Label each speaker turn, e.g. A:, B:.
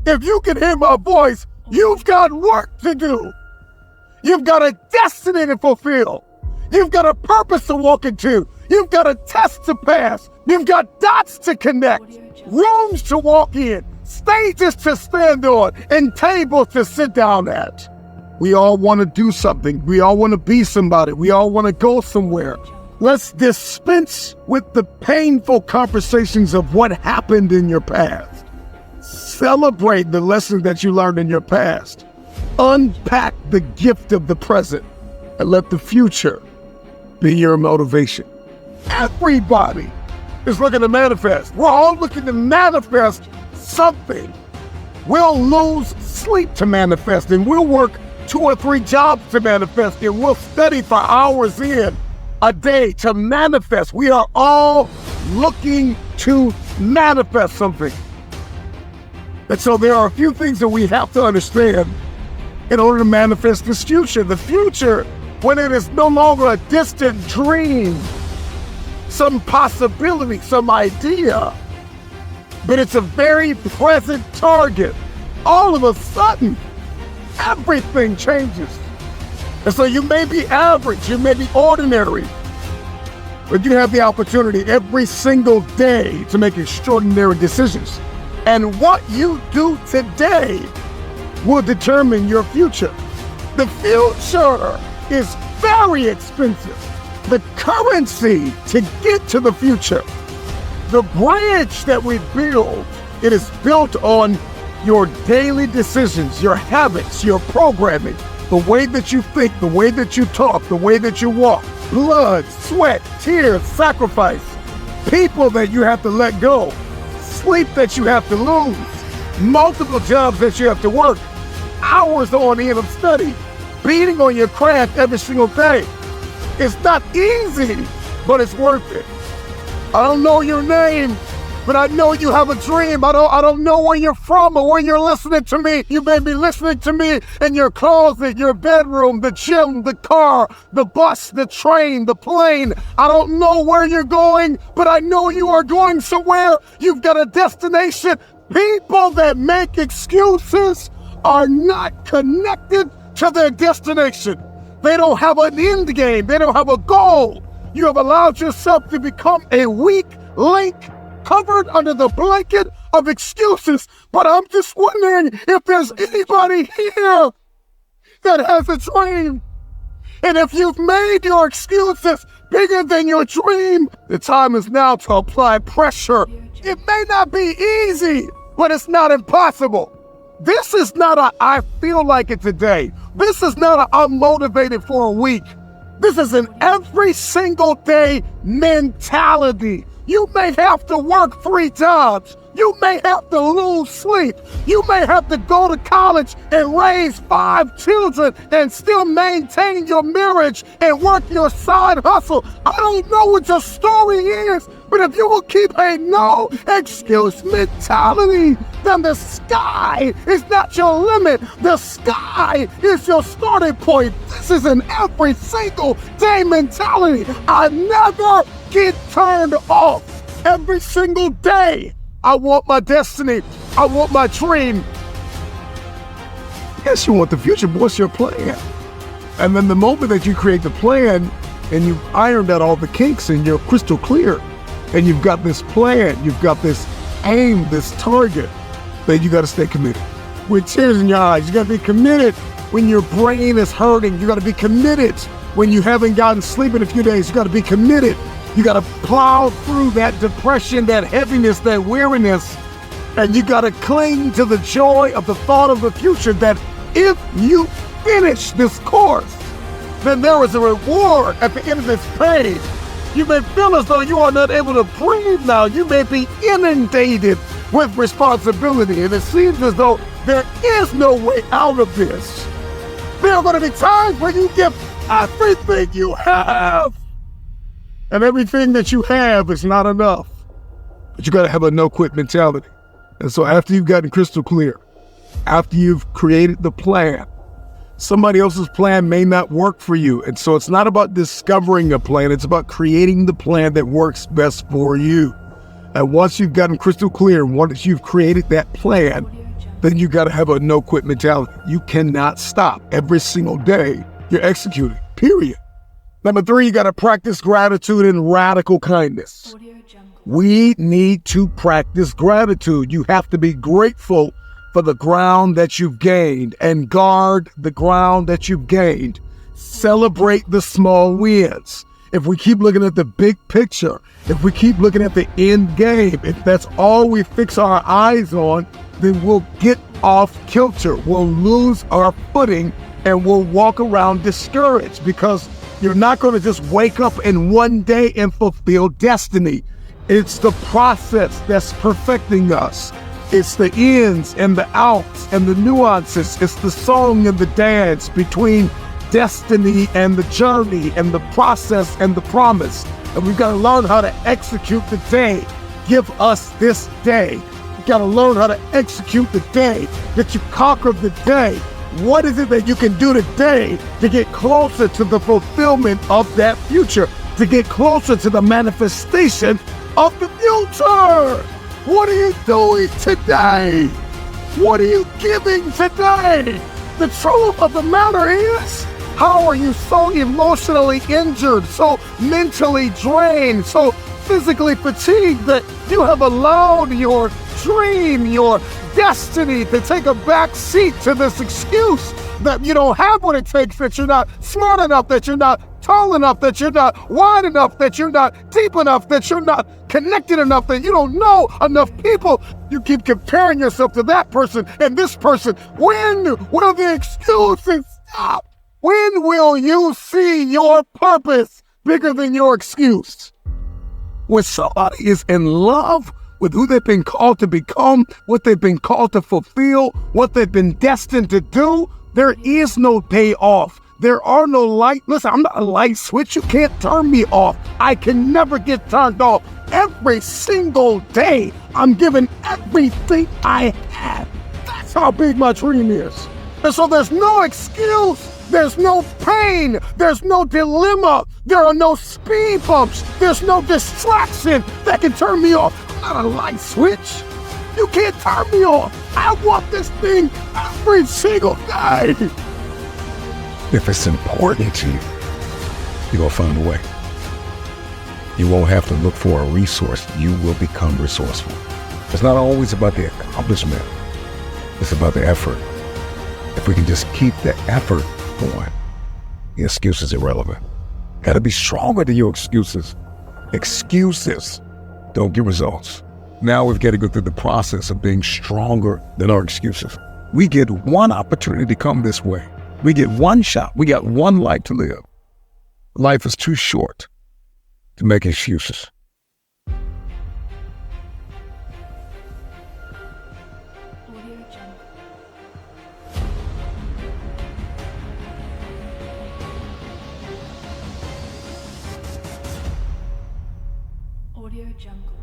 A: If you can hear my voice, you've got work to do. You've got a destiny to fulfill. You've got a purpose to walk into. You've got a test to pass. You've got dots to connect, rooms to walk in, stages to stand on, and tables to sit down at. We all want to do something. We all want to be somebody. We all want to go somewhere. Let's dispense with the painful conversations of what happened in your past. Celebrate the lessons that you learned in your past. Unpack the gift of the present and let the future be your motivation. Everybody is looking to manifest. We're all looking to manifest something. We'll lose sleep to manifest, and we'll work 2 or 3 jobs to manifest, and we'll study for hours in a day to manifest. We are all looking to manifest something. And so there are a few things that we have to understand in order to manifest this future. The future, when it is no longer a distant dream, some possibility, some idea, but it's a very present target. All of a sudden, everything changes. And so you may be average, you may be ordinary, but you have the opportunity every single day to make extraordinary decisions. And what you do today will determine your future. The future is very expensive. The currency to get to the future, the bridge that we build, it is built on your daily decisions, your habits, your programming, the way that you think, the way that you talk, the way that you walk, blood, sweat, tears, sacrifice, people that you have to let go, sleep that you have to lose, multiple jobs that you have to work, hours on end of study, beating on your craft every single day. It's not easy, but it's worth it. I don't know your name, but I know you have a dream. I don't know where you're from or where you're listening to me. You may be listening to me in your closet, your bedroom, the gym, the car, the bus, the train, the plane. I don't know where you're going, but I know you are going somewhere. You've got a destination. People that make excuses are not connected to their destination. They don't have an end game. They don't have a goal. You have allowed yourself to become a weak link covered under the blanket of excuses. But I'm just wondering if there's anybody here that has a dream. And if you've made your excuses bigger than your dream, the time is now to apply pressure. It may not be easy, but it's not impossible. This is not a I feel like it today. This is not a I'm motivated for a week. This is an every single day mentality. You may have to work 3 jobs. You may have to lose sleep. You may have to go to college and raise 5 children and still maintain your marriage and work your side hustle. I don't know what your story is, but if you will keep a no excuse mentality, then the sky is not your limit. The sky is your starting point. This is an every single day mentality. I never get turned off. Every single day, I want my destiny. I want my dream. Yes, you want the future, but what's your plan? And then the moment that you create the plan and you've ironed out all the kinks and you're crystal clear and you've got this plan, you've got this aim, this target, then you got to stay committed. With tears in your eyes, you got to be committed when your brain is hurting. You got to be committed when you haven't gotten sleep in a few days. You got to be committed. You got to plow through that depression, that heaviness, that weariness, and you got to cling to the joy of the thought of the future that if you finish this course, then there is a reward at the end of this page. You may feel as though you are not able to breathe now. You may be inundated with responsibility, and it seems as though there is no way out of this. There are going to be times when you give everything you have, and everything that you have is not enough. But you got to have a no-quit mentality. And so after you've gotten crystal clear, after you've created the plan, somebody else's plan may not work for you. And so it's not about discovering a plan. It's about creating the plan that works best for you. And once you've gotten crystal clear, once you've created that plan, then you got to have a no-quit mentality. You cannot stop. Every single day, you're executing, period. Number 3, you got to practice gratitude and radical kindness. We need to practice gratitude. You have to be grateful for the ground that you've gained and guard the ground that you've gained. Celebrate the small wins. If we keep looking at the big picture, if we keep looking at the end game, if that's all we fix our eyes on, then we'll get off kilter. We'll lose our footing and we'll walk around discouraged, because you're not going to just wake up in one day and fulfill destiny. It's the process that's perfecting us. It's the ins and the outs and the nuances. It's the song and the dance between destiny and the journey and the process and the promise. And we've got to learn how to execute the day. Give us this day. We've got to learn how to execute the day, that you conquer the day. What is it that you can do today to get closer to the fulfillment of that future, to get closer to the manifestation of the future? What are you doing today? What are you giving today? The truth of the matter is, how are you so emotionally injured, so mentally drained, so physically fatigued that you have allowed your dream, your destiny to take a back seat to this excuse that you don't have what it takes, that you're not smart enough, that you're not tall enough, that you're not wide enough, that you're not deep enough, that you're not connected enough, that you don't know enough people. You keep comparing yourself to that person and this person. When will the excuses stop? When will you see your purpose bigger than your excuse? When somebody is in love with who they've been called to become, what they've been called to fulfill, what they've been destined to do, there is no day off. There are no light. Listen, I'm not a light switch. You can't turn me off. I can never get turned off. Every single day, I'm giving everything I have. That's how big my dream is. And so there's no excuse. There's no pain. There's no dilemma. There are no speed bumps. There's no distraction that can turn me off. I'm not a light switch. You can't turn me off. I want this thing every single day. If it's important to you, you're going to find a way. You won't have to look for a resource. You will become resourceful. It's not always about the accomplishment. It's about the effort. If we can just keep the effort going, the excuse is irrelevant. Got to be stronger than your excuses. Excuses don't get results. Now we've got to go through the process of being stronger than our excuses. We get one opportunity to come this way. We get one shot. We got one life to live. Life is too short to make excuses.
B: Audio Jungle.